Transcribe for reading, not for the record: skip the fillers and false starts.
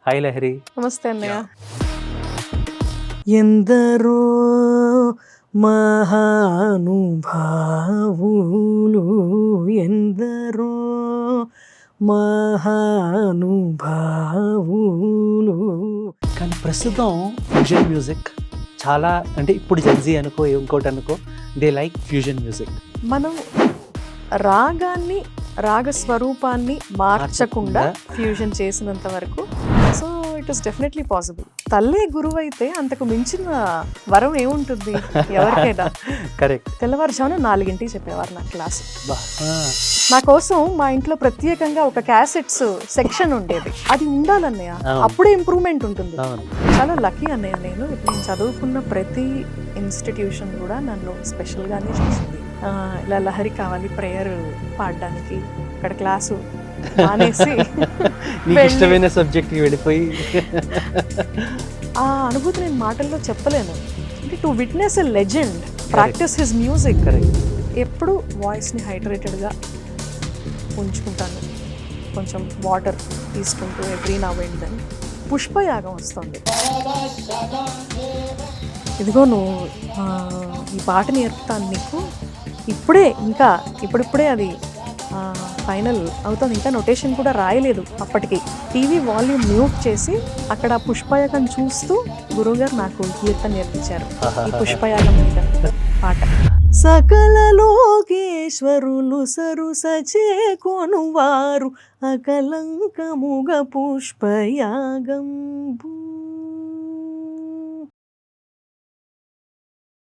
Hi Lahari. నమస్తే అన్నయ్య. ఎందరో మహానుభావులు, ఎందరో మహానుభావులు. కానీ ప్రస్తుతం ఫ్యూజన్ మ్యూజిక్ చాలా, అంటే ఇప్పుడు జెన్జీ అనుకో ఇంకోటి అనుకో, దే లైక్ ఫ్యూజన్ మ్యూజిక్. మనం రాగాన్ని రాగ స్వరూపాన్ని మార్చకుండా ఫ్యూజన్ చేసినంత వరకు so it is definitely possible. తల్లే గురువు అయితే అంతకు మించిన వరం ఏముంటుంది ఎవరికైనా. కరెక్ట్. తెల్లవారుజామున 4 చెప్పేవారు నా క్లాస్. నా కోసం మా ఇంట్లో ప్రత్యేకంగా ఒక క్యాసెట్స్ సెక్షన్ ఉండేది. అది ఉండాలన్నయ్య, అప్పుడే ఇంప్రూవ్మెంట్ ఉంటుంది. చాలా లక్కీ అన్నయ్య నేను. ఇప్పుడు నేను చదువుకున్న ప్రతి ఇన్స్టిట్యూషన్ కూడా నన్ను స్పెషల్గానే చూసింది. ఇలా లహరి కావాలి ప్రేయర్ పాడడానికి, ఇక్కడ క్లాసు మానేసి ఇష్టమైన సబ్జెక్ట్కి వెళ్ళిపోయి ఆ అనుభూతి నేను మాటల్లో చెప్పలేను. అంటే to witness a legend practice his music. ఎప్పుడు వాయిస్ని హైడ్రేటెడ్గా ఉంచుకుంటాను, కొంచెం వాటర్ తీసుకుంటూ ఎవ్రీ నౌ అండ్ దెన్. పుష్పయాగం వస్తుంది. ఇదిగో నువ్వు ఈ పాట నేర్పుతాను నీకు, ఇప్పుడే ఇంకా ఇప్పుడిప్పుడే అది ఫైనల్ అవుతుంది, ఇంకా నొటేషన్ కూడా రాయలేదు అప్పటికి. టీవీ వాల్యూమ్ మ్యూట్ చేసి అక్కడ పుష్పయాగం చూస్తూ గురువుగారు నాకు కీర్తన నేర్పించారు ఈ పుష్పయాగం మీద పాట. సకల లోకేశ్వరులు సరుస చేకొనువారు అకలంకముగ పుష్పయాగంబు.